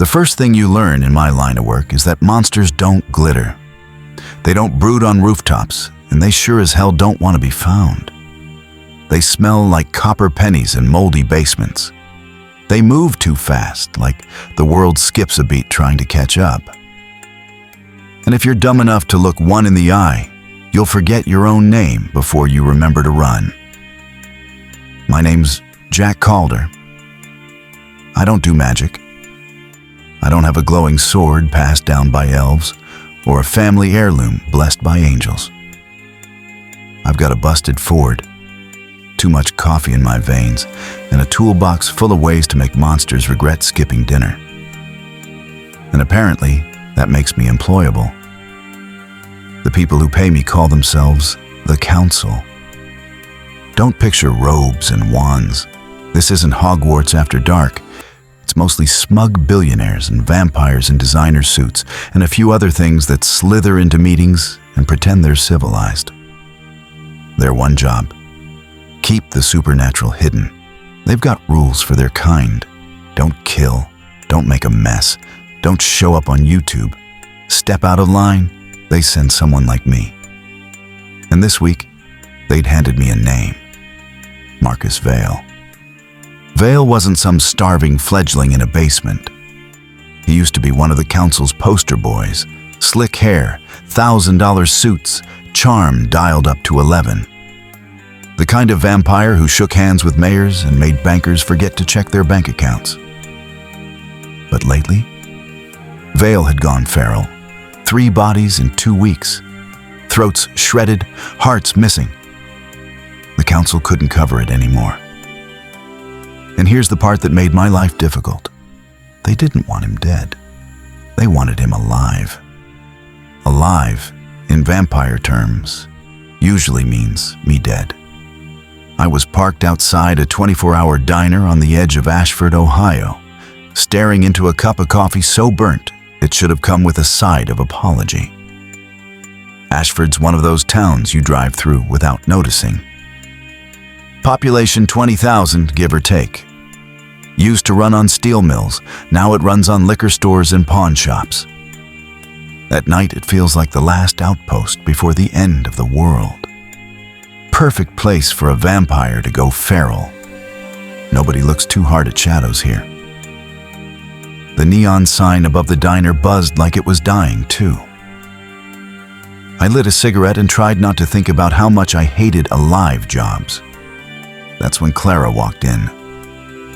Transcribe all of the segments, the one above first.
The first thing you learn in my line of work is that monsters don't glitter. They don't brood on rooftops, and they sure as hell don't want to be found. They smell like copper pennies in moldy basements. They move too fast, like the world skips a beat trying to catch up. And if you're dumb enough to look one in the eye, you'll forget your own name before you remember to run. My name's Jack Calder. I don't do magic. I don't have a glowing sword passed down by elves or a family heirloom blessed by angels. I've got a busted Ford, too much coffee in my veins, and a toolbox full of ways to make monsters regret skipping dinner. And apparently, that makes me employable. The people who pay me call themselves the Council. Don't picture robes and wands. This isn't Hogwarts after dark. It's mostly smug billionaires and vampires in designer suits and a few other things that slither into meetings and pretend they're civilized. Their one job: keep the supernatural hidden. They've got rules for their kind. Don't kill. Don't make a mess. Don't show up on YouTube. Step out of line, they send someone like me. And this week, they'd handed me a name: Marcus Vale. Vale wasn't some starving fledgling in a basement. He used to be one of the council's poster boys. Slick hair, $1,000 suits, charm dialed up to 11. The kind of vampire who shook hands with mayors and made bankers forget to check their bank accounts. But lately, Vale had gone feral. 3 bodies in 2 weeks. Throats shredded, hearts missing. The council couldn't cover it anymore. And here's the part that made my life difficult. They didn't want him dead. They wanted him alive. Alive, in vampire terms, usually means me dead. I was parked outside a 24-hour diner on the edge of Ashford, Ohio, staring into a cup of coffee so burnt it should have come with a side of apology. Ashford's one of those towns you drive through without noticing. Population 20,000, give or take. Used to run on steel mills, now it runs on liquor stores and pawn shops. At night, it feels like the last outpost before the end of the world. Perfect place for a vampire to go feral. Nobody looks too hard at shadows here. The neon sign above the diner buzzed like it was dying, too. I lit a cigarette and tried not to think about how much I hated alive jobs. That's when Clara walked in.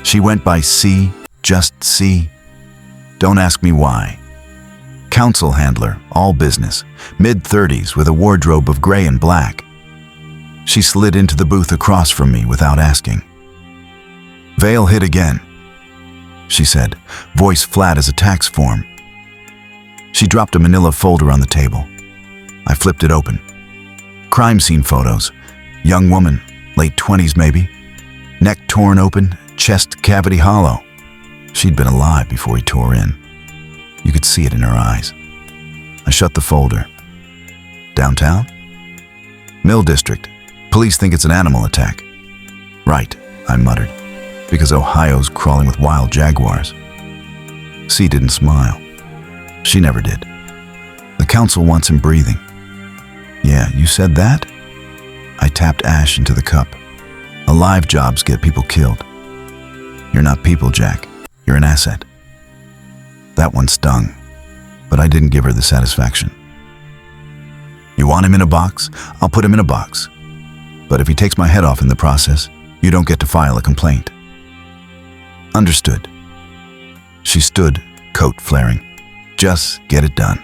She went by C, just C. Don't ask me why. Council handler, all business, mid-30s with a wardrobe of gray and black. She slid into the booth across from me without asking. "Vale hit again," she said, voice flat as a tax form. She dropped a manila folder on the table. I flipped it open. Crime scene photos. Young woman, late 20s maybe. Neck torn open, chest cavity hollow. She'd been alive before he tore in. You could see it in her eyes. I shut the folder. Downtown? Mill District. Police think it's an animal attack. Right, I muttered, because Ohio's crawling with wild jaguars. C didn't smile. She never did. The council wants him breathing. Yeah, you said that? I tapped ash into the cup. Alive jobs get people killed. You're not people, Jack. You're an asset. That one stung, but I didn't give her the satisfaction. You want him in a box? I'll put him in a box. But if he takes my head off in the process, you don't get to file a complaint. Understood. She stood, coat flaring. Just get it done.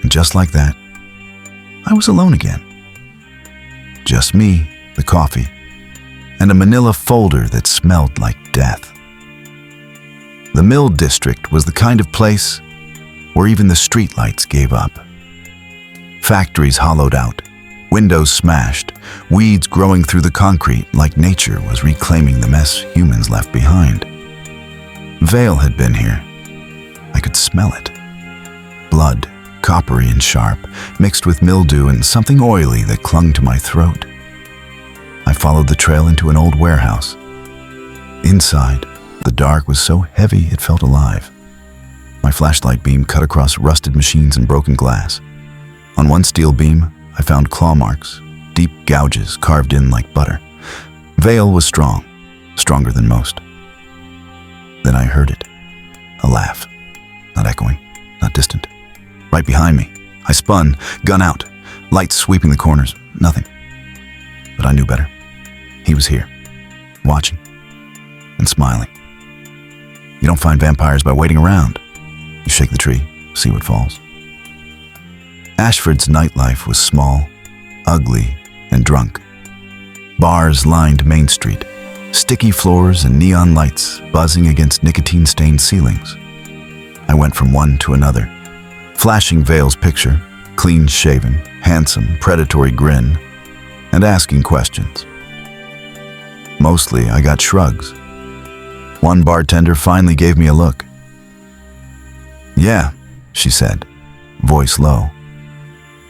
And just like that, I was alone again. Just me, the coffee, and a manila folder that smelled like death. The Mill District was the kind of place where even the streetlights gave up. Factories hollowed out, windows smashed, weeds growing through the concrete like nature was reclaiming the mess humans left behind. Vale had been here. I could smell it. Blood, coppery and sharp, mixed with mildew and something oily that clung to my throat. I followed the trail into an old warehouse. Inside, The dark was so heavy it felt alive. My flashlight beam cut across rusted machines and broken glass. On one steel beam, I found claw marks, deep gouges carved in like butter. Vale was strong, stronger than most. Then I heard it. A laugh. Not echoing, not distant. Right behind me. I spun, gun out, lights sweeping the corners. Nothing. But I knew better. He was here, watching and smiling. You don't find vampires by waiting around. You shake the tree, see what falls. Ashford's nightlife was small, ugly, and drunk. Bars lined Main Street, sticky floors and neon lights buzzing against nicotine-stained ceilings. I went from one to another, flashing Vale's picture, clean-shaven, handsome, predatory grin, and asking questions. Mostly, I got shrugs. One bartender finally gave me a look. "Yeah," she said, voice low.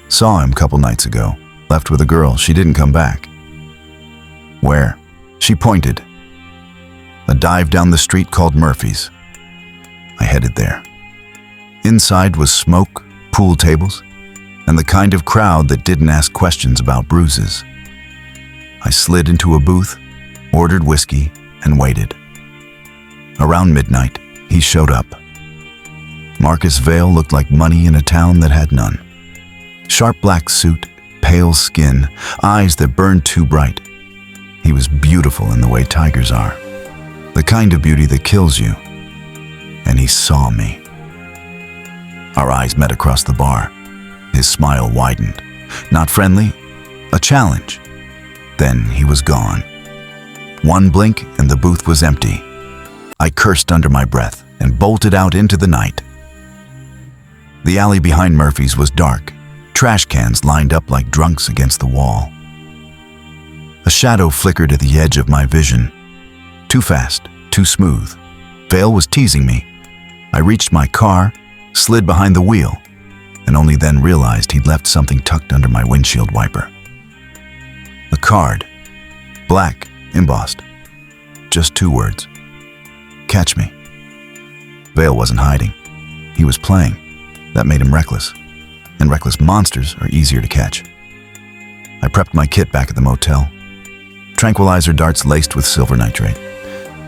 "Saw him a couple nights ago. Left with a girl. She didn't come back." "Where?" She pointed. "A dive down the street called Murphy's." I headed there. Inside was smoke, pool tables, and the kind of crowd that didn't ask questions about bruises. I slid into a booth, ordered whiskey, and waited. Around midnight, he showed up. Marcus Vale looked like money in a town that had none. Sharp black suit, pale skin, eyes that burned too bright. He was beautiful in the way tigers are, the kind of beauty that kills you. And he saw me. Our eyes met across the bar. His smile widened. Not friendly, a challenge. Then he was gone. One blink and the booth was empty. I cursed under my breath and bolted out into the night. The alley behind Murphy's was dark, trash cans lined up like drunks against the wall. A shadow flickered at the edge of my vision. Too fast, too smooth. Vale was teasing me. I reached my car, slid behind the wheel, and only then realized he'd left something tucked under my windshield wiper. A card. Black, embossed. Just 2 words. "Catch me." Vale wasn't hiding. He was playing. That made him reckless. And reckless monsters are easier to catch. I prepped my kit back at the motel. Tranquilizer darts laced with silver nitrate.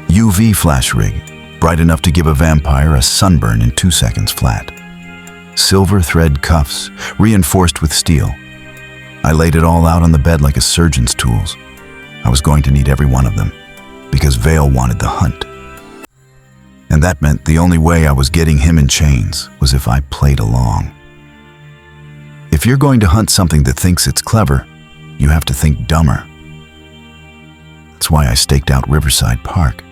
UV flash rig, bright enough to give a vampire a sunburn in 2 seconds flat. Silver thread cuffs, reinforced with steel. I laid it all out on the bed like a surgeon's tools. I was going to need every one of them, because Vale wanted the hunt. And that meant the only way I was getting him in chains was if I played along. If you're going to hunt something that thinks it's clever, you have to think dumber. That's why I staked out Riverside Park.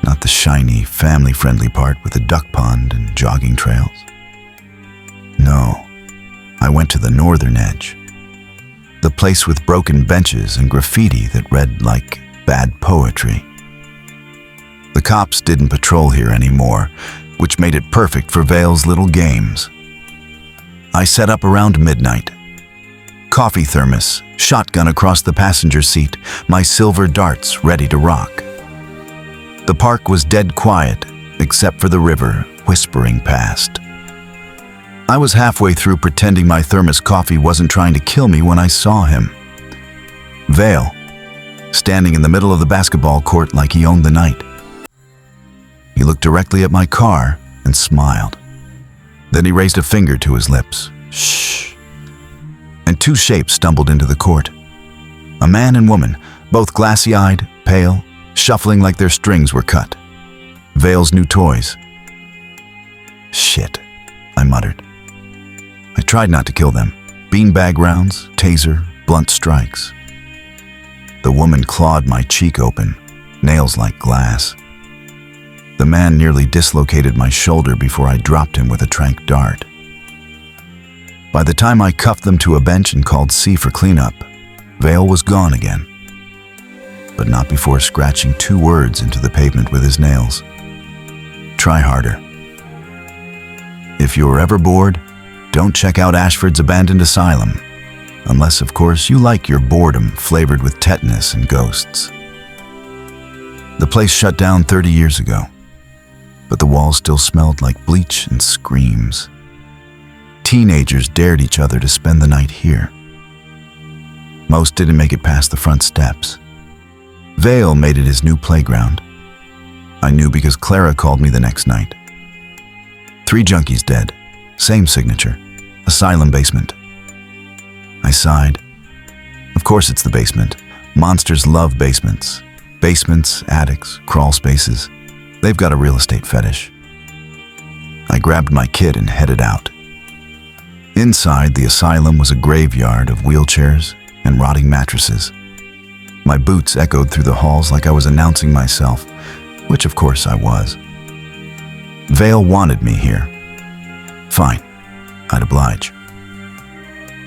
Not the shiny, family-friendly part with the duck pond and jogging trails. No, I went to the northern edge. The place with broken benches and graffiti that read like bad poetry. The cops didn't patrol here anymore, which made it perfect for Vale's little games. I set up around midnight. Coffee thermos, shotgun across the passenger seat, my silver darts ready to rock. The park was dead quiet, except for the river whispering past. I was halfway through pretending my thermos coffee wasn't trying to kill me when I saw him. Vale, standing in the middle of the basketball court like he owned the night. He looked directly at my car and smiled. Then he raised a finger to his lips. Shh. And 2 shapes stumbled into the court. A man and woman, both glassy-eyed, pale, shuffling like their strings were cut. Vale's new toys. "Shit," I muttered. I tried not to kill them. Beanbag rounds, taser, blunt strikes. The woman clawed my cheek open, nails like glass. The man nearly dislocated my shoulder before I dropped him with a tranq dart. By the time I cuffed them to a bench and called C for cleanup, Vale was gone again. But not before scratching 2 words into the pavement with his nails. Try harder. If you're ever bored, don't check out Ashford's abandoned asylum. Unless, of course, you like your boredom flavored with tetanus and ghosts. The place shut down 30 years ago, but the walls still smelled like bleach and screams. Teenagers dared each other to spend the night here. Most didn't make it past the front steps. Vale made it his new playground. I knew because Clara called me the next night. 3 junkies dead, same signature, asylum basement. I sighed. Of course it's the basement. Monsters love basements. Basements, attics, crawl spaces. They've got a real estate fetish. I grabbed my kit and headed out. Inside, the asylum was a graveyard of wheelchairs and rotting mattresses. My boots echoed through the halls like I was announcing myself, which of course I was. Vale wanted me here. Fine, I'd oblige.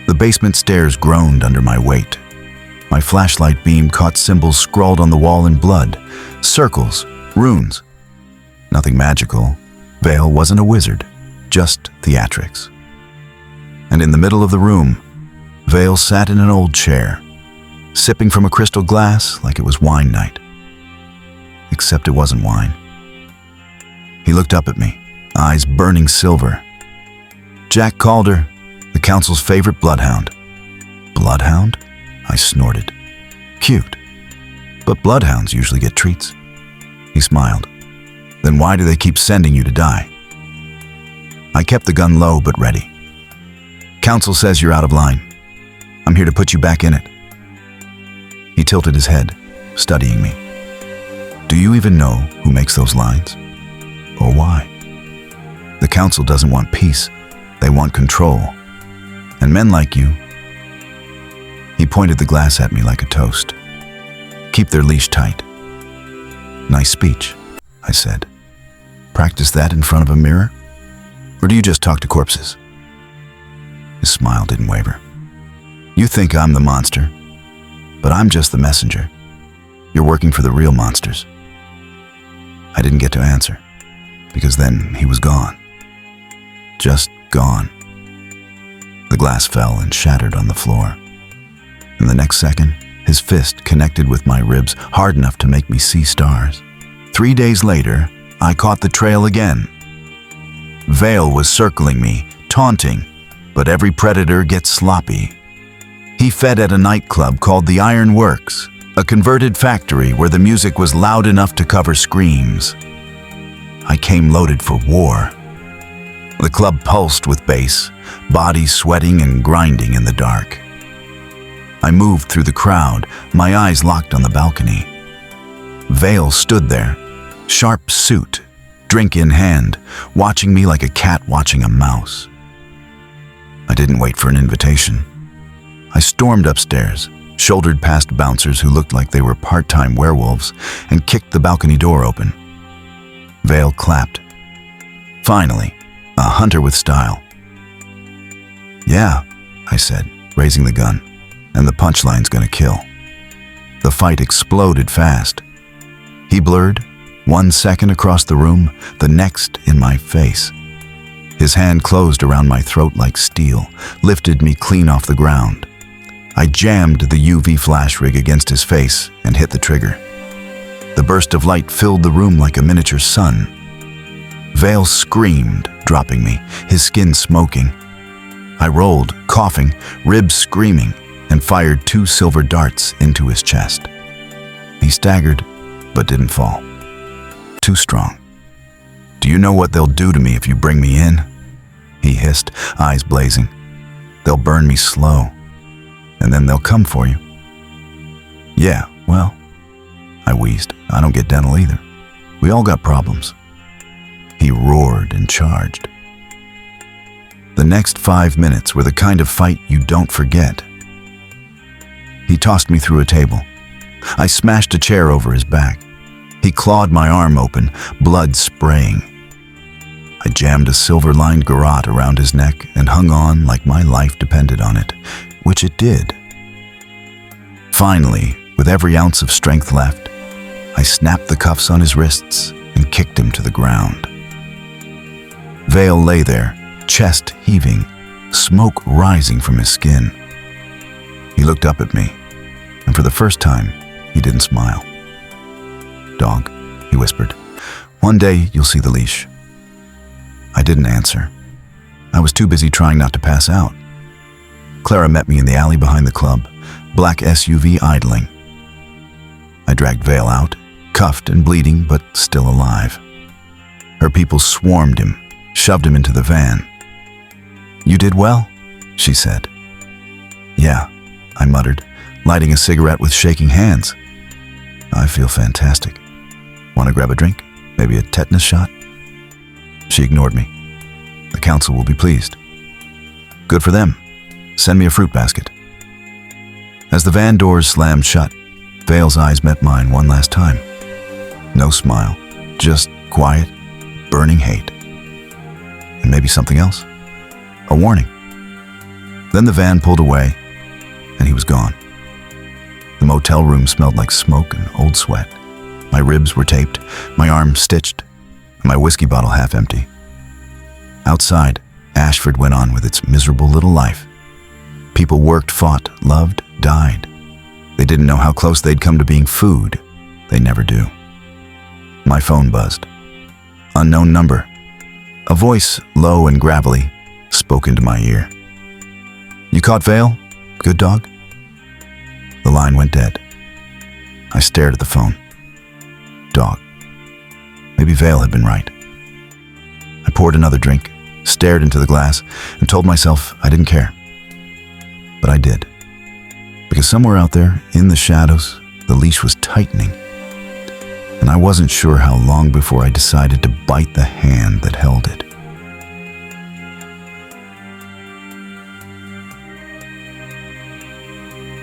The basement stairs groaned under my weight. My flashlight beam caught symbols scrawled on the wall in blood, circles, runes. Nothing magical. Vale wasn't a wizard, just theatrics. And in the middle of the room, Vale sat in an old chair, sipping from a crystal glass like it was wine night. Except it wasn't wine. He looked up at me, eyes burning silver. Jack Calder, the council's favorite bloodhound. Bloodhound? I snorted. Cute. But bloodhounds usually get treats. He smiled. Then why do they keep sending you to die? I kept the gun low but ready. Council says you're out of line. I'm here to put you back in it. He tilted his head, studying me. Do you even know who makes those lines? Or why? The council doesn't want peace. They want control. And men like you... He pointed the glass at me like a toast. Keep their leash tight. Nice speech, I said. Practice that in front of a mirror? Or do you just talk to corpses? His smile didn't waver. You think I'm the monster, but I'm just the messenger. You're working for the real monsters. I didn't get to answer, because then he was gone. Just gone. The glass fell and shattered on the floor. And the next second, his fist connected with my ribs hard enough to make me see stars. 3 days later, I caught the trail again. Vale was circling me, taunting, but every predator gets sloppy. He fed at a nightclub called the Iron Works, a converted factory where the music was loud enough to cover screams. I came loaded for war. The club pulsed with bass, bodies sweating and grinding in the dark. I moved through the crowd, my eyes locked on the balcony. Vale stood there, sharp suit, drink in hand, watching me like a cat watching a mouse. I didn't wait for an invitation. I stormed upstairs, shouldered past bouncers who looked like they were part-time werewolves, and kicked the balcony door open. Vale clapped. Finally, a hunter with style. Yeah, I said, raising the gun, and the punchline's gonna kill. The fight exploded fast. He blurred, 1 second across the room, the next in my face. His hand closed around my throat like steel, lifted me clean off the ground. I jammed the UV flash rig against his face and hit the trigger. The burst of light filled the room like a miniature sun. Vale screamed, dropping me, his skin smoking. I rolled, coughing, ribs screaming, and fired 2 silver darts into his chest. He staggered, but didn't fall. Too strong. Do you know what they'll do to me if you bring me in? He hissed, eyes blazing. They'll burn me slow, and then they'll come for you. Yeah, well, I wheezed. I don't get dental either. We all got problems. He roared and charged. The next 5 minutes were the kind of fight you don't forget. He tossed me through a table. I smashed a chair over his back. He clawed my arm open, blood spraying. I jammed a silver-lined garrote around his neck and hung on like my life depended on it, which it did. Finally, with every ounce of strength left, I snapped the cuffs on his wrists and kicked him to the ground. Vale lay there, chest heaving, smoke rising from his skin. He looked up at me, and for the first time, he didn't smile. dog," he whispered. "One day you'll see the leash." I didn't answer. I was too busy trying not to pass out. Clara met me in the alley behind the club, black SUV idling. I dragged Vale out, cuffed and bleeding, but still alive. Her people swarmed him, shoved him into the van. "You did well," she said. "Yeah," I muttered, lighting a cigarette with shaking hands. "I feel fantastic. Want to grab a drink? Maybe a tetanus shot?" She ignored me. "The council will be pleased." "Good for them. Send me a fruit basket." As the van doors slammed shut, Vale's eyes met mine one last time. No smile, just quiet, burning hate. And maybe something else. A warning. Then the van pulled away, and he was gone. The motel room smelled like smoke and old sweat. My ribs were taped, my arm stitched, and my whiskey bottle half empty. Outside, Ashford went on with its miserable little life. People worked, fought, loved, died. They didn't know how close they'd come to being food. They never do. My phone buzzed. Unknown number. A voice, low and gravelly, spoke into my ear. "You caught Vale? Good dog?" The line went dead. I stared at the phone. Dog. Maybe Vale had been right. I poured another drink, stared into the glass, and told myself I didn't care. But I did. Because somewhere out there, in the shadows, the leash was tightening. And I wasn't sure how long before I decided to bite the hand that held it.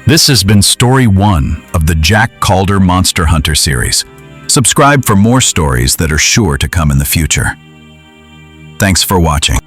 This has been Story 1 of the Jack Calder Monster Hunter series. Subscribe for more stories that are sure to come in the future. Thanks for watching.